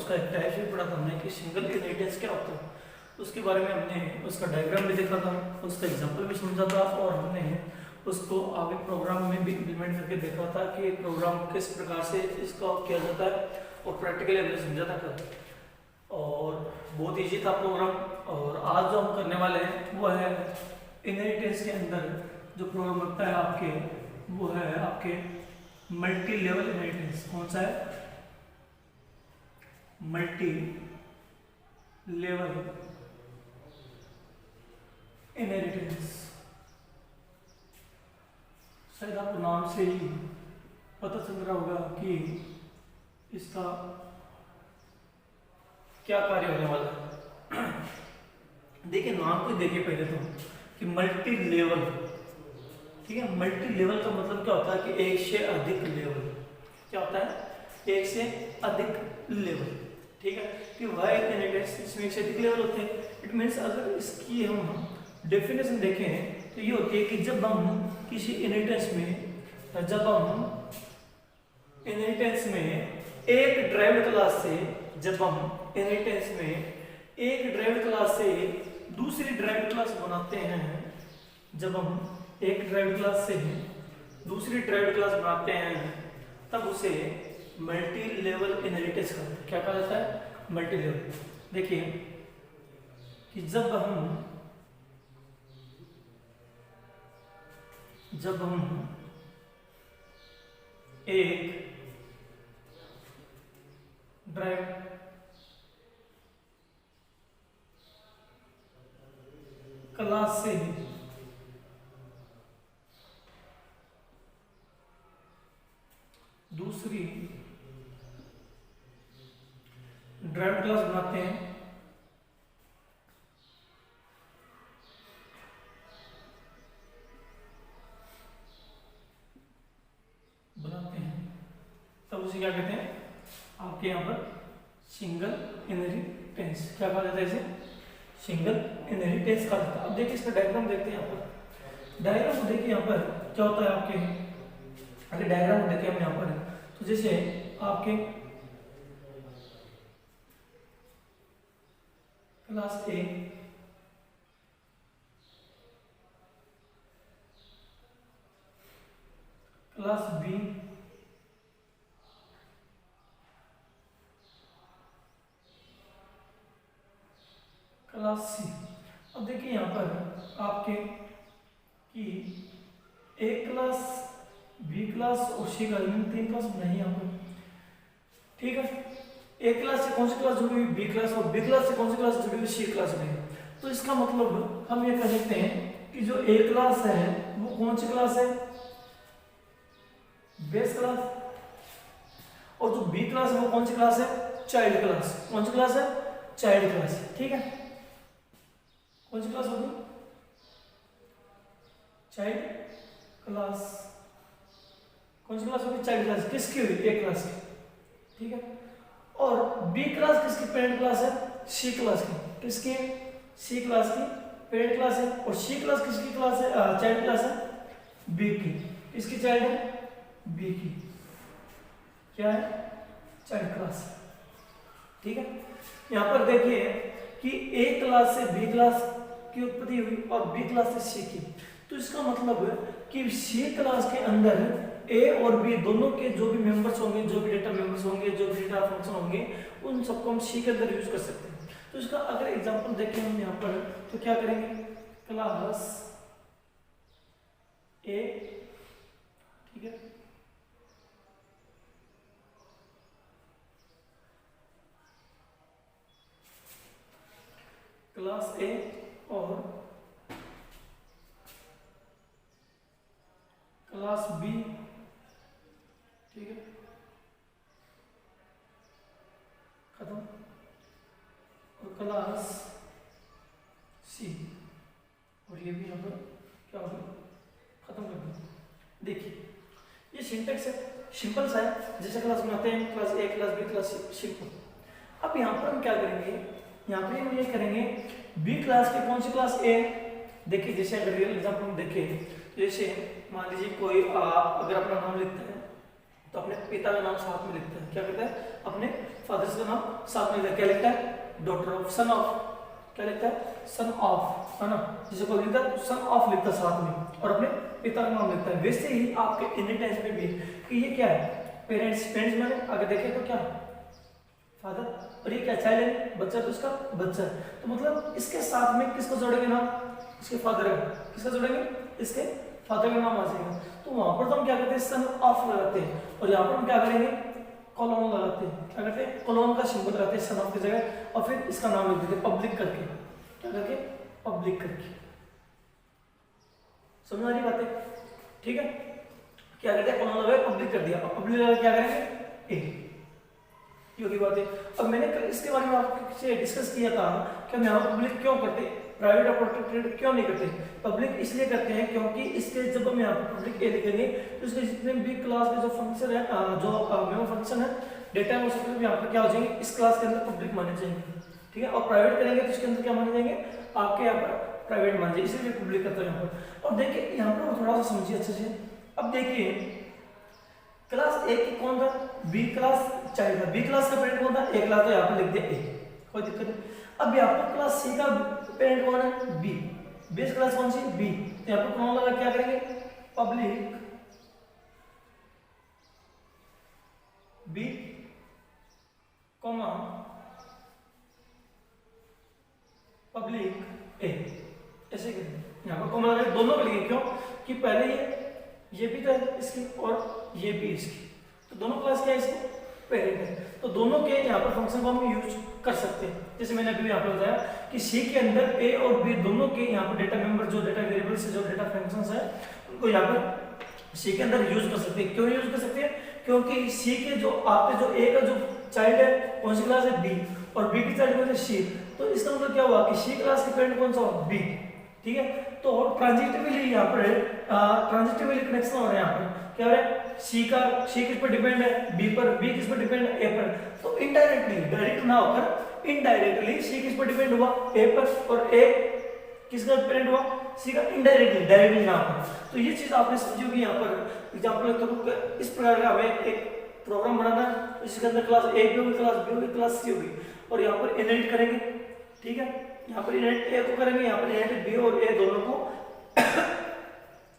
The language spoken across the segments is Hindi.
उसका एक टाइप भी पढ़ा था हमने कि सिंगल इनहेरिटेंस क्या होता है, उसके बारे में हमने उसका डायग्राम भी देखा था, उसका एग्जाम्पल भी समझा था, और हमने उसको आगे प्रोग्राम में भी इम्प्लीमेंट करके देखा था कि प्रोग्राम किस प्रकार से इसका किया जाता है, और प्रैक्टिकली हमने समझा था कल, और बहुत ईजी था प्रोग्राम। और आज जो हम करने वाले हैं वो है इनहेरिटेंस के अंदर जो प्रोग्राम लगता है आपके, वो है आपके मल्टी लेवल इनहेरिटेंस। कौन सा है? Multi level inheritance. शायद आपको नाम से ही पता चल रहा होगा कि इसका क्या कार्य होने वाला है। देखिए नाम को देखिए पहले तो कि मल्टी लेवल, ठीक है। मल्टी लेवल का मतलब क्या होता है कि एक से अधिक लेवल। क्या होता है? एक से अधिक लेवल, ठीक है। कि वह एक इनहेरिटेंस इसमें एक से अधिक लेवल होते हैं। इट मीन्स अगर इसकी हम डेफिनेशन देखें तो ये होती है कि जब हम किसी इनहेरिटेंस में, जब हम इनहेरिटेंस में एक ड्राइव्ड क्लास से, जब हम इनहेरिटेंस में एक ड्राइव्ड क्लास से दूसरी ड्राइव्ड क्लास बनाते हैं, जब हम एक ड्राइव्ड क्लास से दूसरी ड्राइव्ड क्लास बनाते हैं, तब उसे मल्टी लेवल इनहेरिटेंस कहते हैं। क्या कहा जाता है? Multi level. देखिए कि जब हम एक ड्राइव क्लास से दूसरी ड्राइव क्लास बनाते हैं, तब उसे क्या कहते हैं? आपके यहाँ पर सिंगल इनहेरिटेंस। क्या कहा जाता है इसे? सिंगल इनहेरिटेंस कहा जाता है। अब देखिए इसका डायग्राम देखते हैं। यहाँ पर डायग्राम को देखिए, यहाँ पर क्या होता है आपके, अगर डायग्राम को देखिए हम यहाँ पर, तो जैसे आपके class A, class B, class C. अब देखिए यहाँ पर आपके कि ए क्लास, बी क्लास और सी क्लास, तीन क्लास नहीं यहाँ पर, ठीक है। ए क्लास से कौन सी क्लास जुड़ी हुई? बी क्लास, और बी क्लास से कौन सी क्लास जुड़ी हुई? सी क्लास में। तो इसका मतलब हम ये कह सकते हैं कि जो ए क्लास है वो कौन सी क्लास है? Base class. और जो बी क्लास है वो कौन सी क्लास है? Child class. कौन सी क्लास है? चाइल्ड क्लास, ठीक है। कौन सी क्लास होगी? Child class. कौन सी क्लास होगी? Child class. किसकी हुई? ए क्लास की, ठीक है। और बी क्लास किसकी पेरेंट क्लास है? सी क्लास की। किसकी? सी क्लास की पेरेंट क्लास है। और सी क्लास किसकी क्लास है? चाइल्ड क्लास है? बी की। किसकी चाइल्ड है? बी की। क्या है? चाइल्ड क्लास, ठीक है। यहाँ पर देखिए कि ए क्लास से बी क्लास की उत्पत्ति हुई और बी क्लास से सी की। तो इसका मतलब कि सी क्लास के अंदर ए और बी दोनों के जो भी मेंबर्स होंगे, जो भी डेटा मेंबर्स होंगे, जो भी डेटा फंक्शन होंगे, उन सबको हम सी के अंदर यूज कर सकते हैं। तो इसका अगर एग्जांपल देखें हम यहाँ पर, तो क्या करेंगे? क्लास ए, ठीक है, क्लास ए और क्लास बी, ठीक है, खत्म। और क्लास सी, और ये भी यहाँ पर क्या होगा? खत्म कर दो। देखिए ये सिंटेक्स है, सिंपल सा है, जैसे क्लास बनाते हैं class A, class B, class C, simple. अब यहाँ पर हम क्या करेंगे? यहाँ पर हम ये करेंगे बी क्लास की कौन सी क्लास? ए। देखिए जैसे अगर रियल एग्जाम्पल हम देखें, जैसे मान लीजिए कोई आप अगर अपना नाम लिखते हैं तो अपने पिता का नाम साथ में लिखता है, क्या कहता है, अपने फादर का नाम साथ में लिखता है, क्या लिखता है, डॉटर ऑफ, सन ऑफ, क्या लिखता है, सन ऑफ, है ना, जिसे कोई लिखता है सन ऑफ लिखता है साथ में और अपने पिता का नाम लिखता है। वैसे ही आपके इंडियन टेंस में भी कि ये क्या है, पेरेंट्स, पेरेंट्स मैंने अगर देखे तो क्या फादर, और ये क्या चाइल्ड है, बच्चा, तो इसका बच्चा, तो मतलब इसके साथ में किसको जोड़ेंगे नाम, इसके फादर है, किसका जोड़ेंगे, इसके फादर का नाम आ जाएगा। तो वहां पर तो हम क्या करते हैं, सन ऑफ लगाते हैं, और यहाँ पर हम क्या करेंगे, कॉलोन लगाते हैं, क्या करते हैं, कॉलोन का सिंबल लगाते हैं सन ऑफ की जगह, और फिर इसका नाम लिख देते हैं पब्लिक करके, क्या करके, पब्लिक करके। समझ आ रही बात है, ठीक है, क्या करते हैं, कॉलोन लगाया, पब्लिक कर दिया, और पब्लिक लगा क्या करेंगे, ए, की बात है। अब मैंने इसके बारे में आपसे डिस्कस किया था कि हम यहाँ पब्लिक क्यों करते हैं, प्राइवेट और प्रोटेक्टेड क्यों नहीं करते। पब्लिक इसलिए करते हैं क्योंकि इसके जब हम यहाँ पर पब्लिक ए लिखेंगे तो इसके जितने भी क्लास के जो फंक्शन है, जो मेमो फंक्शन है, डेटा है, वो सब यहाँ पर क्या हो जाएंगे, इस क्लास के अंदर पब्लिक माने जाएंगे, ठीक है। और प्राइवेट करेंगे तो इसके अंदर क्या माने जाएंगे, आपके यहाँ पर प्राइवेट मान जाएंगे, इसलिए पब्लिक करता है यहाँ पर। और देखिए यहाँ पर थोड़ा सा समझिए अच्छे से। अब देखिए क्लास ए की कौन था, बी क्लास चाइल्ड था, बी क्लास का पेरेंट कौन था, ए क्लास, तो यहाँ पर लिख दिया ए, कोई दिक्कत नहीं। अब यहाँ पर क्लास सी का पेरेंट कौन है, बी, बेस क्लास कौन सी, बी, तो यहाँ पर कौन लगा, क्या करेंगे, पब्लिक बी कॉमा पब्लिक ए, ऐसे करेंगे। यहाँ पर कॉमा लगा दोनों के लिए, क्यों कि पहले ये भी था इसकी और ये भी इसकी, तो दोनों क्लास क्या है, इसके पेरेंट है, तो दोनों के यहाँ पर फंक्शन को हम यूज कर सकते हैं। जैसे मैंने अभी यहाँ पर बताया कि सी के अंदर ए और बी दोनों के यहाँ पर डेटा मेंबर, जो डेटा वेरिएबल्स है, जो डेटा फंक्शंस है, उनको यहाँ पर सी के अंदर यूज कर सकते हैं। क्यों यूज कर सकते हैं, क्योंकि सी के जो आपके जो ए का जो चाइल्ड है कौन सी क्लास है, बी, और बी की चाइल्ड कौन सी, सी, तो इसका मतलब क्या हुआ कि सी क्लास के पेरेंट कौन सा हुआ, बी, ठीक है। तो ट्रांजिटिवली यहाँ पर ट्रांजिटिवली कनेक्शन हो रहा है, यहाँ पर क्या हो रहा है, सी किस पर डिपेंड है, बी पर, बी किस पर डिपेंड है, ए पर, तो इनडायरेक्टली, डायरेक्ट ना होकर इनडायरेक्टली सी किस पर डिपेंड हुआ, ए पर, और ए किसका पेरेंट हुआ, सी का, इनडायरेक्टली, डायरेक्टली यहाँ पर। तो ये चीज आपने समझी होगी। यहाँ पर एग्जाम्पल तो इस प्रकार का हमें एक प्रोग्राम बनाना है, तो इसके अंदर क्लास ए भी होगी, क्लास बी होगी, क्लास सी होगी, और यहाँ पर इनहेरिट करेंगे, ठीक है। यहाँ पर इनहेरिट ए को करेंगे, यहाँ पर इनहेरिट बी और ए दोनों को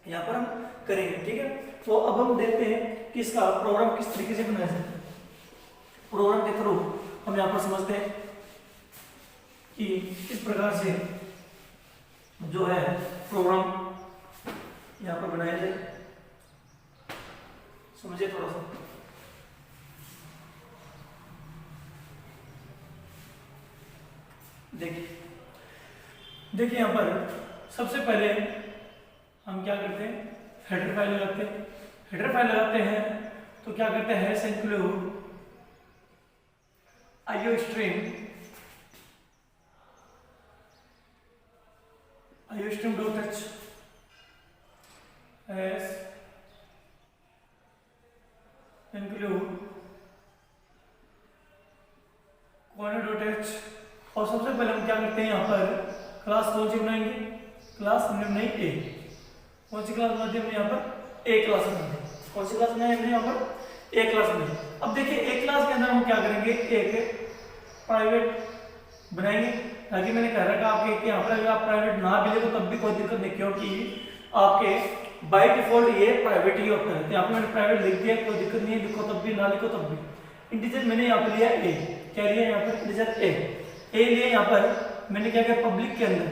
यहाँ पर हम करेंगे, ठीक है। तो अब हम देखते हैं कि इसका प्रोग्राम किस तरीके से बनाया जाता है। प्रोग्राम के थ्रू हम यहाँ पर समझते हैं कि किस प्रकार से जो है प्रोग्राम यहाँ पर बनाया जाए, समझिए थोड़ा सा। देखिए यहाँ पर सबसे पहले हम क्या करते हैं, हेडर फाइल लगाते हैं। हेडर फाइल लगाते हैं तो क्या करते हैं, hash include IOStream dot h hash include corner dot h। और सबसे पहले हम क्या करते हैं, यहाँ पर क्लास कौन सी बनाएंगे, क्लास हमने बनाई ए, कौन सी क्लास बनाते हैं हमने यहाँ पर, ए क्लास बनाते हैं, कौन सी क्लास बनाई हमने यहाँ पर, ए क्लास बनाई। अब देखिए ए क्लास के अंदर हम क्या करेंगे, एक प्राइवेट बनाएंगे, ताकि मैंने कह रखा आपके यहाँ पर अगर आप प्राइवेट ना भी ले तो तब भी कोई दिक्कत नहीं, क्योंकि आपके बाय डिफॉल्ट ये प्राइवेट ही होता है। तो यहाँ पर मैंने प्राइवेट लिख दिया, कोई दिक्कत नहीं है, लिखो तब भी, ना लिखो तब भी। इंटीजर मैंने यहाँ पर लिया ए, क्या लिया यहाँ पर, इंटीजर ए लिया। यहाँ पर मैंने क्या किया, पब्लिक के अंदर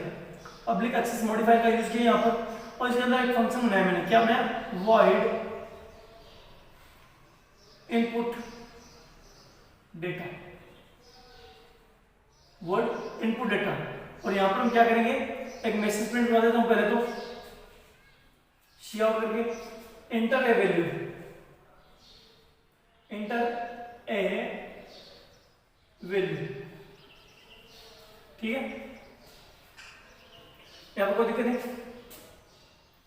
पब्लिक एक्सेस मॉडिफायर का यूज किया यहाँ पर, और इसके अंदर एक फंक्शन बनाया मैंने, क्या बनाया, void input data, void input data. और यहाँ पर हम क्या करेंगे, एक मैसेज प्रिंट करवा देता हूँ पहले तो, काउट करके enter a value, enter a value, ठीक है। यहाँ पर कोई दिक्कत नहीं,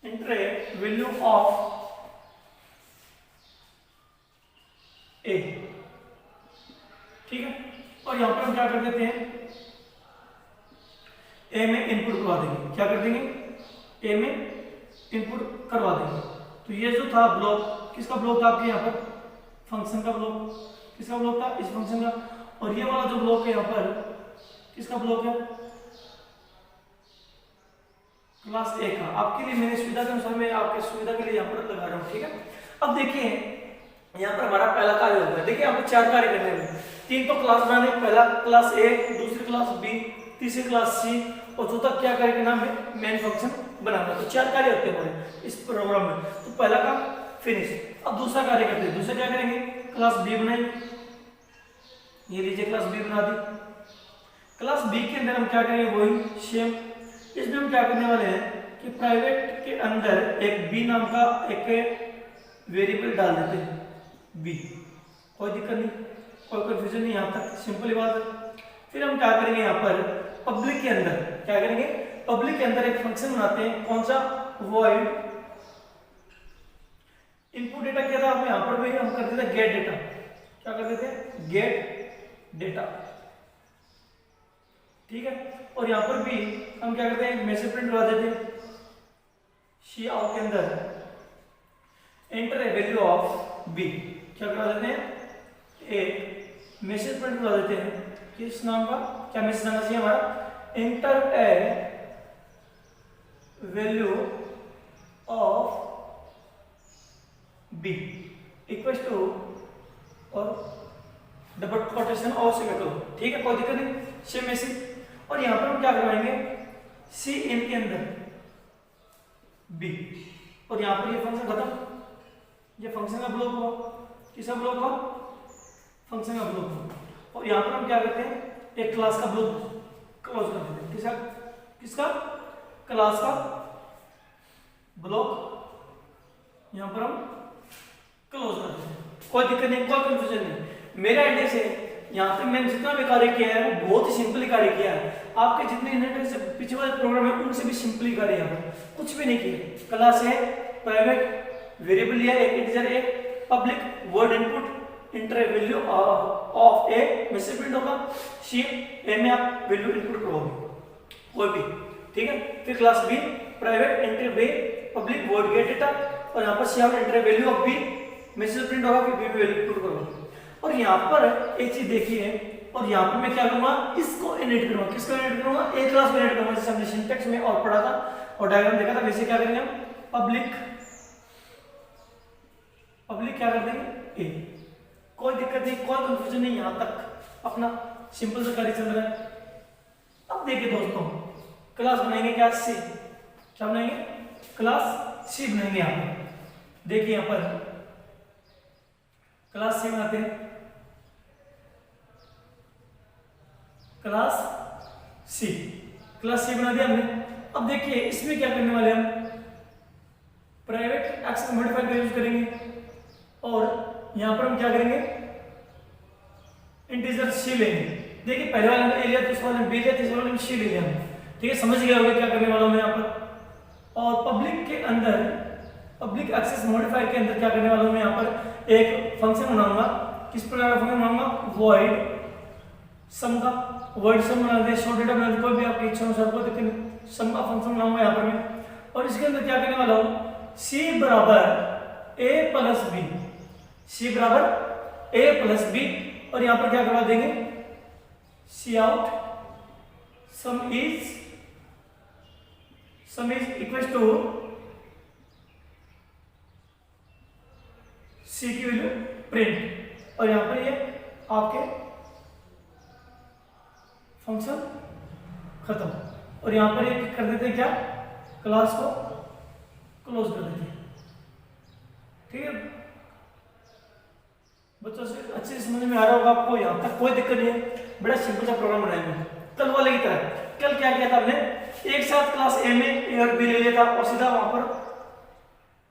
एंटर ए वैल्यू ऑफ ए, ठीक है। और यहाँ पर हम क्या कर देते हैं, ए में इनपुट करवा देंगे, क्या कर देंगे, ए में इनपुट करवा देंगे। तो ये जो था ब्लॉक, किसका ब्लॉक था आपके यहाँ पर, फंक्शन का ब्लॉक, किसका ब्लॉक था, इस फंक्शन का। और ये वाला जो ब्लॉक है यहाँ पर किसका ब्लॉक है, क्लास ए का। आपके लिए मैंने सुविधा के अनुसार मैं आपके सुविधा के लिए यहाँ पर लगा रहा हूँ, ठीक है। अब देखिए यहाँ पर हमारा पहला कार्य होगा, देखिए यहाँ पर 4 कार्य करने हैं, 3 तो क्लास बनाने, पहला क्लास ए, दूसरी क्लास बी, तीसरी क्लास सी और चौथा क्या कार्य करना है, मेन फंक्शन बनाना। तो 4 कार्य होते हैं हमारे इस प्रोग्राम में। तो पहला काम फिनिश। अब दूसरा कार्य करते हैं, दूसरा क्या करेंगे, क्लास बी बनाएंगे। ये लीजिए क्लास बी बना दी। क्लास बी के अंदर हम क्या करेंगे, वही सेम। इसमें हम क्या करने वाले हैं कि प्राइवेट के अंदर एक बी नाम का एक वेरिएबल डाल देते हैं, बी। कोई दिक्कत नहीं, कोई कंफ्यूजन नहीं, यहाँ तक सिंपल बात है। फिर हम क्या करेंगे, यहाँ पर पब्लिक के अंदर क्या करेंगे, पब्लिक के अंदर एक फंक्शन बनाते हैं, कौन सा, वॉइड इनपुट डेटा क्या था, यहाँ पर भी हम करते थे गेट डेटा। क्या करते थे, गेट डेटा, ठीक है। और यहाँ पर भी हम क्या करते हैं, मैसेज प्रिंट करवा देते हैं, सी आउट के अंदर enter a value of B. क्या करवा देते हैं, एक मैसेज प्रिंट करवा देते हैं, किस नाम का, क्या मैसेज आना चाहिए हमारा, enter a value of B equal to और डबल कोटेशन और सेमीकोलन, ठीक है, कोई दिक्कत नहीं, सेम मैसेज। और यहाँ पर हम क्या करवाएंगे, सी इन के अंदर बी, और यहाँ पर ये फंक्शन खत्म, ये फंक्शन का ब्लॉक हुआ, किसका ब्लॉक हुआ, फंक्शन का ब्लॉक हुआ। और यहाँ पर हम क्या करते हैं, एक क्लास का ब्लॉक क्लोज कर देते हैं, किसका, किसका, क्लास का ब्लॉक यहाँ पर हम क्लोज कर देते हैं, कोई दिक्कत नहीं, कोई कंफ्यूजन नहीं। मेरा आइडिया से यहाँ पे मैंने जितना भी कार्य किया है वो बहुत ही सिंपली कार्य किया है। आपके जितने इंटरनेट से पीछे वाले प्रोग्राम है उनसे भी सिंपली कार्य यहाँ पर कुछ भी नहीं किया। क्लास है, प्राइवेट वेरिएबल लिया, एक इंटीजर, एक public word input, inter value of A message print होगा, सी ए में आप वैल्यू इनपुट करोगे कोई भी, ठीक है। फिर class B private int B public void get data, और यहाँ पर cout enter value of B message print होगा, फिर बी में वैल्यू इनपुट करोगे। और यहाँ पर एक चीज देखिए, और यहाँ पर मैं क्या करूंगा, इसको इनिट करूंगा, किसको इनिट करूंगा, ए क्लास को इनिट करूंगा, जैसे हमने सिंटैक्स में और पढ़ा था और डायग्राम देखा था, वैसे क्या करेंगे हम, पब्लिक क्या कर देंगे, ए। कोई दिक्कत नहीं, कोई कंफ्यूजन नहीं, यहाँ तक अपना सिंपल सा कार्य चल रहा है। अब देखिए दोस्तों, क्लास बनाएंगे क्या, सी, क्या बनाएंगे, क्लास सी बनाएंगे। यहाँ पर देखिए, यहाँ पर क्लास सी बनाते हैं, क्लास सी, क्लास सी बना दिया हमने। अब देखिए इसमें क्या करने वाले हम, प्राइवेट एक्सेस मॉडिफायर का यूज करेंगे, और यहां पर हम क्या करेंगे, इंटीजर सी लेंगे। देखिए पहले वाले में ए लिया, दूसरे वाले में बी लिया, तीसरे वाले में सी ले लिया, ठीक है, समझ गया होगा क्या करने वाला हूं यहाँ पर। और पब्लिक के अंदर, पब्लिक एक्सेस मॉडिफायर के अंदर क्या करने वाला हूं मैं, यहाँ पर एक फंक्शन बनाऊंगा, किस प्रकार का फंक्शन बनाऊंगा, वॉइड सम का, वर्ड सम बना दे, शॉर्ट डेटा बना दे, कोई भी आपकी इच्छा अनुसार, कोई दिक्कत नहीं, सम का फंक्शन बनाऊंगा यहाँ पर मैं। और इसके अंदर क्या करने वाला हूँ, सी बराबर ए प्लस बी, सी बराबर ए प्लस बी, और यहाँ पर क्या करवा देंगे, cout sum is equal to C की वैल्यू प्रिंट, और यहाँ पर ये आपके फंक्शन खत्म। और यहां पर ये कर देते हैं क्या, क्लास को क्लोज कर देते हैं, ठीक है। बच्चों से अच्छे से समझ में आ रहा होगा आपको, यहां तक कोई दिक्कत नहीं है, बड़ा सिंपल सा प्रोग्राम बनाया मैंने कल वाले की तरह। कल क्या किया था हमने, एक साथ क्लास ए में ए और बी ले लिया था, और सीधा वहां पर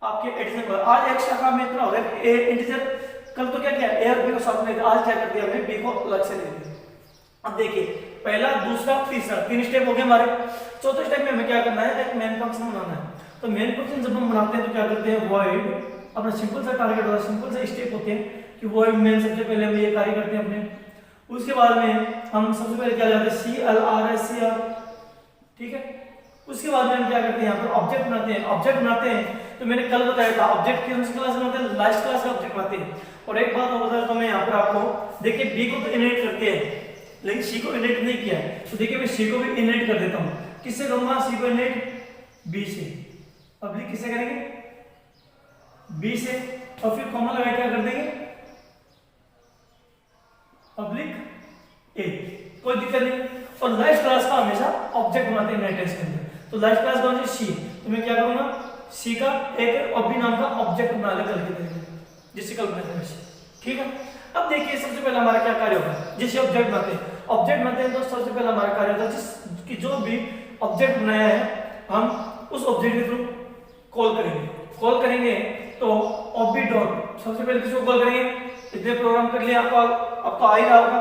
आपके एडिशन पर। आज एक शाखा में इतना हो रहा है ए इंटीजर, कल तो क्या किया, ए और बी को साथ में, आज क्या कर दिया हमने, बी को अलग से ले लिया। अब देखिए पहला, दूसरा, तीसरा, 3 स्टेप हो गए हमारे। चौथे स्टेप में हमें क्या करना है, एक मेन फंक्शन बनाना है। तो मेन फंक्शन जब हम बनाते हैं तो क्या करते हैं, वॉइड, अपना सिंपल सा टारगेट होता है, सिंपल से स्टेप होते हैं कि वॉइड मेन, सबसे पहले हम ये कार्य करते हैं अपने। उसके बाद में हम सबसे पहले क्या करते हैं, CLRSCR, ठीक है। उसके बाद में हम क्या करते हैं, यहाँ पर ऑब्जेक्ट बनाते हैं। ऑब्जेक्ट बनाते हैं तो मैंने कल बताया था, ऑब्जेक्ट की हम क्लास बनाते हैं, लास्ट क्लास का ऑब्जेक्ट बनाते हैं। और एक बात और बता देता हूं मैं यहाँ पर आपको, देखिए बी को तो इनहेरिट करते हैं लेकिन सी को इनहेरिट नहीं किया है, तो देखिए मैं सी को भी इनहेरिट कर देता हूँ। किससे करूंगा सी को इनहेरिट? बी से। पब्लिक किससे करेंगे? बी से। और फिर कॉमन लगा क्या कर देंगे? पब्लिक ए। कोई दिक्कत नहीं। और लाइफ क्लास का हमेशा ऑब्जेक्ट बनाते हैं नेटेंस के अंदर, तो लाइफ क्लास कौन सी? सी। तो मैं क्या करूंगा सी का एक ऑब्जेक्ट नाम का ऑब्जेक्ट बना ले करके देंगे, जिससे कल बनाते हैं। ठीक है। अब देखिए सबसे पहले हमारा क्या कार्य होगा, जैसे ऑब्जेक्ट बनाते हैं, ऑब्जेक्ट बनाते हैं तो सबसे पहले हमारा कार्य होता है जिसकी जो भी ऑब्जेक्ट बनाया है हम उस ऑब्जेक्ट के थ्रू कॉल करेंगे। कॉल करेंगे तो ऑब्बी डॉट, सबसे पहले किसको कॉल करेंगे? इतने प्रोग्राम कर लिया, आपको आ ही रहा होगा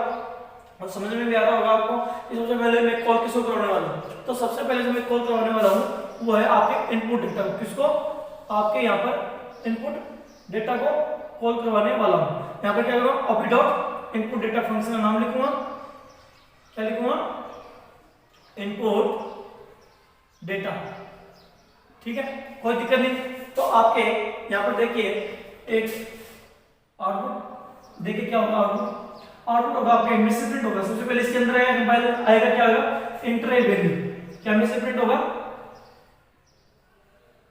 और समझ में भी आ रहा होगा आपको कि सबसे पहले मैं कॉल किसको करवाने वाला हूँ। तो सबसे पहले जो मैं कॉल करवाने वाला हूँ वो है आपके इनपुट डेटा को। किसको? आपके यहाँ पर इनपुट डेटा को कॉल करवाने वाला हूँ। यहाँ पर क्या करूँगा? ऑब्बी डॉट इनपुट डेटा फंक्शन का नाम लिखूंगा। क्या लिखूंगा? Input data. ठीक है, कोई दिक्कत नहीं। तो आपके यहाँ पर देखिए एक आउटपुट, देखिए क्या होगा आउटपुट होगा आपके में से प्रिंट होगा। सबसे पहले इसके अंदर आएगा कंपाइलर, आएगा क्या होगा? Inter a value. क्या में से प्रिंट होगा?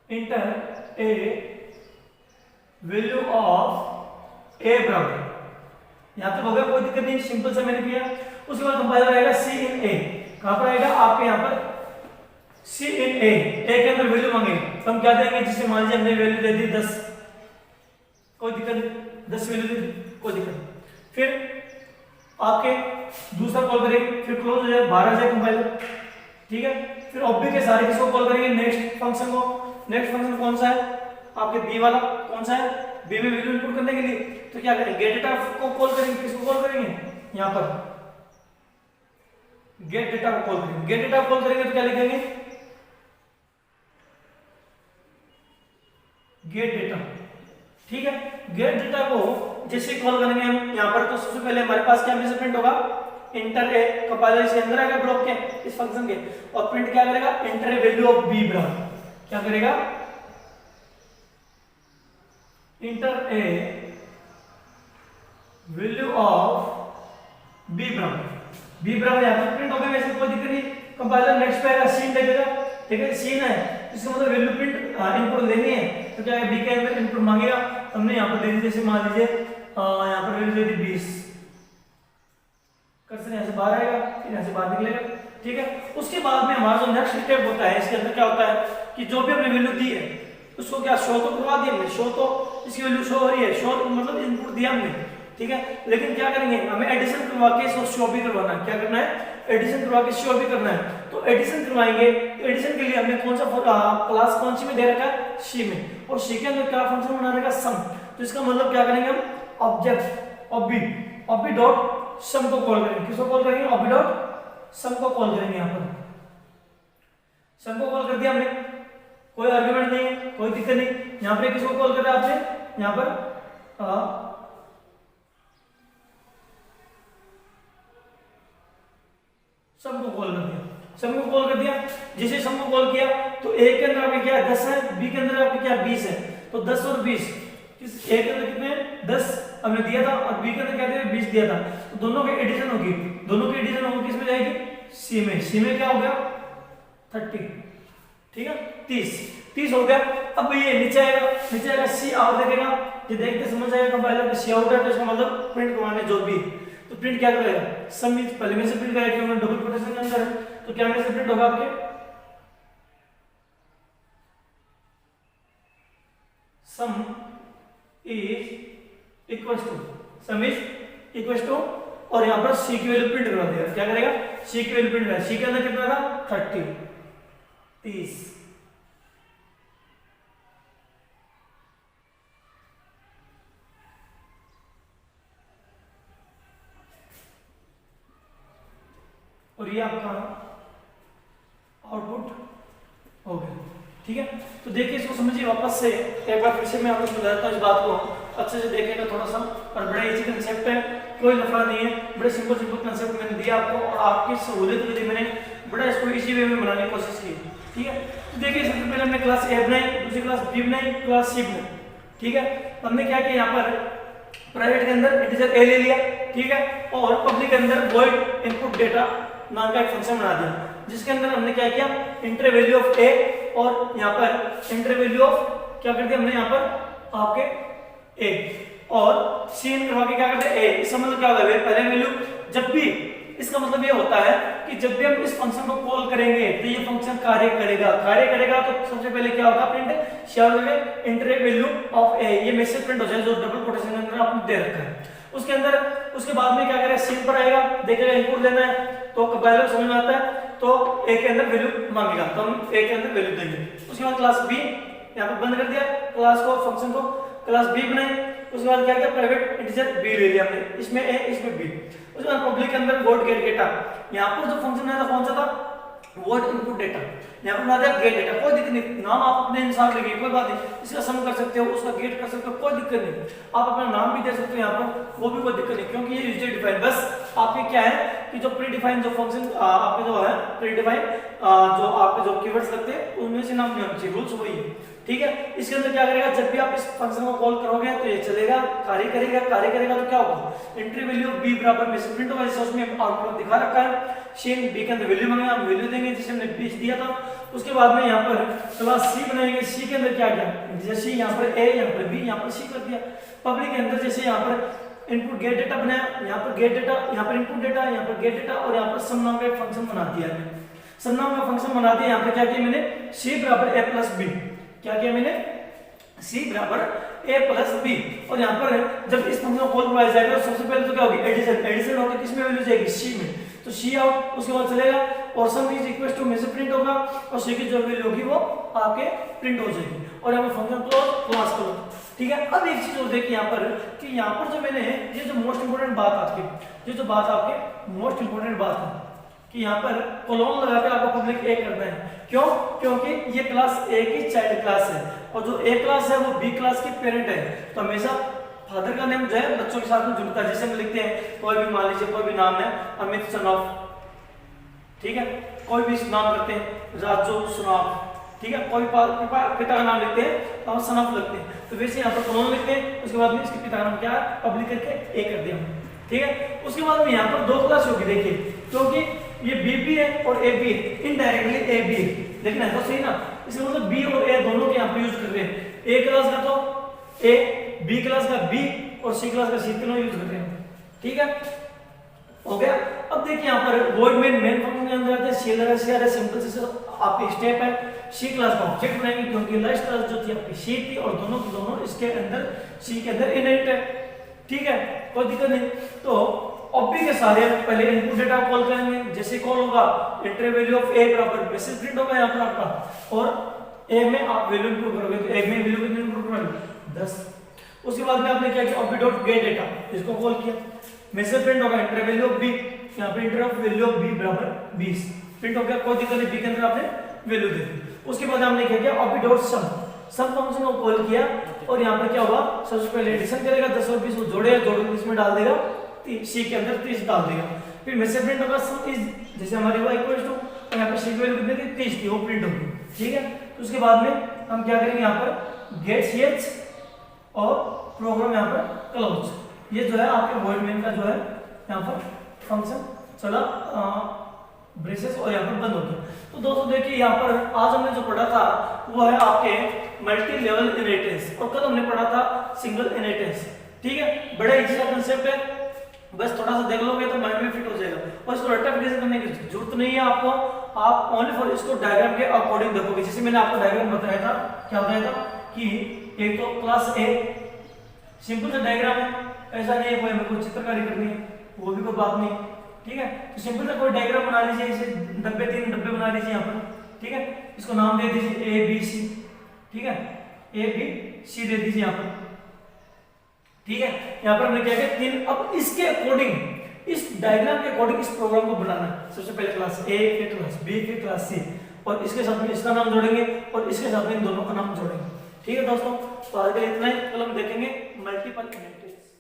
इंटर ए वैल्यू ऑफ ए बराबर। यहां तक हो गया, कोई दिक्कत नहीं, सिंपल सा मैंने किया। उसके बाद कंपाइलर आएगा सी इन ए। कहां पर आएगा? आपके यहां पर सी इन ए। ए के अंदर वैल्यू मांगे तो हम क्या देंगे? जिसे मान लीजिए हमने वैल्यू दे दी 10, कोई दिक्कत नहीं, 10 वैल्यू दे दी, कोई दिक्कत नहीं। फिर आपके दूसरा कॉल करेंगे, फिर क्लोज हो जाए, बाहर आ जाए कंपाइलर। ठीक है। फिर ऑब्बी के सारे किसको कॉल करेंगे? नेक्स्ट फंक्शन को। नेक्स्ट फंक्शन कौन सा है? आपके बी वाला। कौन सा है? बी में वैल्यू इनपुट करने के लिए तो क्या करेंगे? गेट डेटा को कॉल करेंगे। किसको कॉल करेंगे? यहां पर गेट डेटा को कॉल करेंगे। गेट डेटा को कॉल करेंगे तो क्या लिखेंगे? Gate data. ठीक है। गेट डेटा को जैसे कॉल करेंगे हम यहां पर, तो सबसे पहले हमारे पास क्या मैसेज प्रिंट होगा? इंटर ए। कंपाइलर इसके अंदर आएगा ब्लॉक के, इस फंक्शन के, और प्रिंट क्या करेगा? Enter a value of B बराबर। क्या करेगा? Enter a value of B बराबर। बी बराबर यहां पर प्रिंट हो गया, वैसे कोई दिक्कत नहीं। कंपाइलर नेक्स्ट पे आएगा, सीन देखेगा। ठीक है, सीन है, इसका मतलब वैल्यू प्रिंट इनपुट लेनी है, तो क्या है? बी के अंदर इनपुट मांगेगा, हमने यहां पर दे दी, जैसे मान लीजिए यहां पर वैल्यू दे दी 20। कर्सर यहां से बाहर आएगा, फिर यहां से बाहर निकलेगा। ठीक है। उसके बाद में हमारा जो नेक्स्ट स्टेप होता है, इसके अंदर क्या होता है कि जो भी हमने वैल्यू दी है उसको क्या शो तो करवा दी हमने, शो तो इसकी वैल्यू शो हो रही है, शो मतलब इनपुट दिया हमने। ठीक है। लेकिन क्या करेंगे? हमें एडिशन करवा के इसको शो भी करवाना है। क्या करना है? एडिशन करवा के शो भी करना है। तो एडिशन करवाएंगे, तो एडिशन के लिए हमने कौन सा क्लास कौन सी में दे रखा है? सी में। और सी के अंदर क्या फंक्शन बना रहेगा? सम। तो इसका मतलब क्या करेंगे हम? ऑब्जेक्ट ऑब्बी डॉट सम को कॉल करेंगे। किसको कॉल करेंगे? ऑब्बी डॉट सम को कॉल करेंगे। यहां पर सम को कॉल कर दिया हमने, कोई आर्गुमेंट नहीं है, कोई दिक्कत नहीं। यहां पर किसको कॉल कर रहा है आपने? यहां पर सम को कॉल कर दिया। सम को कॉल कर दिया, जैसे सम को कॉल किया तो ए के अंदर आपके क्या है? 10 है, बी के अंदर आपके क्या 20 है। तो 10 और 20, किस ए के अंदर कितने हैं? 10 हमने दिया था, और बी के अंदर क्या दिया? 20 दिया था। तो दोनों की एडिशन होगी, दोनों की एडिशन होगी किस में जाएगी? सी में। सी में क्या हो गया? 30। ठीक है, 30 हो गया। अब ये नीचे आएगा सी आउट देखेगा, ये देखते समझ आएगा कंपाइलर कि सी आउट है, तो इसका मतलब प्रिंट करवाने जो भी, तो प्रिंट क्या करेगा? सम में पहले में से प्रिंट करेगा क्योंकि डबल कोटेशन के अंदर है, तो क्या में से प्रिंट होगा आपके? सम इज इक्वल टू और यहां पर सी की वैल्यू प्रिंट करवा देगा। क्या करेगा? सी की वैल्यू प्रिंट करेगा। सी के अंदर कितना था? 30। और ये आपका आउटपुट हो गया। ठीक है। तो देखिए इसको समझिए वापस से एक बार फिर से मैं आपको समझाता हूँ, इस बात को अच्छे से देखेगा थोड़ा सा। और बड़ा इजी कंसेप्ट है, कोई लफड़ा नहीं है, बड़े सिंपल कंसेप्ट मैंने दिया आपको, और आपकी सहूलियत के लिए मैंने बड़ा इसको इजी वे में बनाने की कोशिश की। ठीक है। तो देखिए सबसे पहले हमने क्लास ए बनाई, दूसरी क्लास बी बनाई, क्लास सी बनाई। ठीक है। हमने क्या किया? यहाँ पर प्राइवेट के अंदर इंटीजर ए ले लिया, ठीक है, और पब्लिक के अंदर वॉइड इनपुट डेटा नाम का एक फंक्शन बना दिया, जिसके अंदर हमने क्या किया, इंटर वैल्यू ऑफ ए और यहाँ पर इंटर वैल्यू ऑफ क्या कर दिया हमने यहाँ पर आपके ए और सीन करवा के क्या करते हैं ए। इसका मतलब क्या होगा, पहले वैल्यू जब भी, इसका मतलब ये होता है कि जब भी हम इस फंक्शन को कॉल करेंगे तो ये फंक्शन कार्य करेगा तो सबसे पहले क्या होगा, प्रिंट शेयर में इंटर वैल्यू ऑफ ए, ये मैसेज प्रिंट हो जाए जो डबल कोटेशन के अंदर आपने दे रखा है। उसके अंदर उसके बाद में क्या करेगा, सीन पर आएगा, देखेगा इनपुट देना है तो वैल्यू समझ में आता है तो ए के अंदर वैल्यू मांगेगा तो हम ए के अंदर वैल्यू देंगे। उसके बाद क्लास बी यहाँ पर बंद कर दिया, क्लास को फंक्शन को क्लास बी बनाई। उसके बाद क्या किया, प्राइवेट इंटीजर बी ले लिया हमने, इसमें ए इसमें बी। उसके बाद पब्लिक के अंदर वोट गेट डेटा, यहाँ पर जो फंक्शन है कौन सा था, वोट इनपुट डेटा, यहाँ पर बना दिया गेट डेटा, कोई दिक्कत नहीं, नाम आप अपने अनुसार लिखिए, कोई बात नहीं, इसका सम कर सकते हो, उसका गेट कर सकते हो, कोई दिक्कत नहीं, आप अपना नाम भी दे सकते हो यहाँ पर, वो भी कोई दिक्कत नहीं, क्योंकि ये यूजर डिफाइन, बस आपके क्या है कि जो प्री डिफाइन जो फंक्शन आपके जो है प्री डिफाइन जो आपके जो कीवर्ड्स लगते हैं उनमें से नाम नहीं होना चाहिए, रूल्स वही है, ठीक है। इसके अंदर क्या करेगा, जब भी आप इस फंक्शन को कॉल करोगे तो ये चलेगा, कार्य करेगा तो क्या होगा, एंट्री वैल्यू बी बराबर मैसेज प्रिंट होगा, जैसे उसमें आउटपुट दिखा रखा है, शीन बी के अंदर वैल्यू मांगेगा, हम वैल्यू देंगे जिसे हमने बीच दिया था। उसके बाद में यहाँ पर क्लास सी बनाएंगे, सी के अंदर क्या किया, जैसे यहाँ पर ए, यहाँ पर बी, यहाँ पर सी कर दिया। पब्लिक के अंदर जैसे यहाँ पर इनपुट गेट डेटा बनाया, यहाँ पर गेट डेटा, यहाँ पर इनपुट डेटा, यहाँ पर गेट डेटा और यहाँ पर सम नाम का एक फंक्शन बना दिया है, सम नाम का फंक्शन बना दिया। यहाँ पर क्या किया मैंने, सी बराबर ए प्लस बी, क्या किया मैंने, सी बराबर ए प्लस बी, और यहाँ पर जब इस फंक्शन को कॉल करवाया जाएगा तो सबसे पहले तो क्या होगी, एडिशन होगा, किसमें वैल्यू जाएगी, सी में, तो सी आउट, उसके बाद चलेगा और sum is equal to message print होगा और सी की जो वैल्यू होगी वो आपके प्रिंट हो जाएगी, और यहाँ पर फंक्शन क्लास क्लोज, ठीक है। अब एक चीज और देखिए यहाँ पर कि यहाँ पर जो मैंने ये जो मोस्ट इंपोर्टेंट बात आपकी, ये जो बात आपके मोस्ट इंपोर्टेंट बात है कि यहाँ पर कोलोन लगाकर आपको पब्लिक ए करना है, क्यों, क्योंकि ये क्लास ए की चाइल्ड क्लास है और जो ए क्लास है वो बी क्लास की पेरेंट है, तो हमेशा फादर का नेम जो है बच्चों के साथ में जुड़ता है, जैसे हम लिखते हैं कोई भी, मान लीजिए कोई भी नाम है अमित सनॉफ, ठीक है, कोई भी नाम करते हैं राजू सनॉफ, ठीक है, कोई पिता का नाम लिखते हैं तो हम सनॉफ लिखते हैं, तो वैसे यहाँ पर कोलोन लिखते हैं, उसके बाद में इसके पिता का नाम क्या है पब्लिक करके ए कर दिया, ठीक है। उसके बाद में यहाँ पर दो क्लास होगी, देखिए, क्योंकि ये बी भी है और ए भी है, इनडायरेक्टली ए भी है, देखना है तो सही ना, इसका मतलब बी और ए दोनों के यहाँ पे यूज कर रहे हैं, ए क्लास का तो ए, बी क्लास का बी और सी क्लास का सी, तीनों यूज कर रहे हैं, ठीक है, हो गया। अब देखिए यहाँ पर वॉइड मेन फंक्शन के अंदर आते हैं सी लगा, सी आ रहा है, सिंपल से आपकी स्टेप है, सी क्लास का ऑब्जेक्ट बनाएंगे क्योंकि लास्ट क्लास जो थी आपकी सी थी और दोनों की दोनों इसके अंदर सी के अंदर इनहेरिट है, ठीक है, कोई दिक्कत नहीं। तो ऑब्जेक्ट के सारे पहले इनपुट डेटा कॉल करेंगे, जैसे कॉल होगा इंटर वैल्यू ऑफ ए बराबर मैसेज प्रिंट होगा यहाँ पर आपका, और ए में आप वैल्यू इनपुट करोगे तो ए में वैल्यू कितनी इनपुट करोगे 10। उसके बाद में आपने क्या किया, ऑब्जेक्ट डॉट गेट डेटा, इसको कॉल किया, मैसेज प्रिंट होगा इंटर वैल्यू ऑफ बी, यहाँ पे enter of value of B बराबर 20 प्रिंट हो गया, कोई दिक्कत नहीं, बी के अंदर आपने वैल्यू दे दी। उसके बाद हमने क्या किया, ऑब्जेक्ट डॉट सम फंक्शन को कॉल किया और यहाँ पर क्या होगा, सबसे पहले एडिशन करेगा, 10 और 20 जोड़ेगा, इसमें डाल देगा, सी के अंदर 30 डाल देगा, फिर मैसेज प्रिंट होगा सम इज, जैसे हमारी y इक्वल टू, और यहाँ पर सी की वैल्यू कितनी थी 30 थी, वो प्रिंट होगी, ठीक है। तो उसके बाद में हम क्या करेंगे, यहाँ पर गेट ch और प्रोग्राम यहाँ पर क्लोज, ये जो है आपके वॉइड मेन का जो है यहाँ पर फंक्शन चला ब्रेसेस और यहाँ पर बंद होता है। तो दोस्तों देखिए यहाँ पर आज हमने जो पढ़ा था वो है आपके मल्टी लेवल इनहेरिटेंस, और कल हमने पढ़ा था सिंगल इनहेरिटेंस, ठीक है, बड़ा इजी सा कंसेप्ट है, बस थोड़ा सा देख लोगे तो माइंड में फिट हो जाएगा, और इसको रेक्टिफिकेशन करने की जरूरत नहीं है आपको, आप ओनली फॉर इसको डायग्राम के अकॉर्डिंग देखोगे, जैसे मैंने आपको डायग्राम बताया था, क्या बताया था कि एक तो क्लास ए सिंपल सा डायग्राम है, ऐसा नहीं है कोई हमें कोई चित्रकारी करनी है, वो भी कोई बात नहीं, ठीक है, तो सिंपल सा कोई डायग्राम बना लीजिए, इसे डब्बे 3 डब्बे बना लीजिए यहाँ पर, ठीक है, इसको नाम दे दीजिए ए बी सी, ठीक है, ए बी सी दे दीजिए यहाँ पर, ठीक है। यहाँ पर हमने क्या किया 3, अब इसके अकॉर्डिंग, इस डायग्राम के अकॉर्डिंग इस प्रोग्राम को बनाना है, सबसे पहले क्लास ए, फिर क्लास बी, फिर क्लास सी, और इसके साथ में इसका नाम जोड़ेंगे और इसके साथ में इन दोनों का नाम जोड़ेंगे, ठीक है दोस्तों। तो आज के लिए इतना ही, कल हम देखेंगे मल्टीपल इनहेरिटेंस।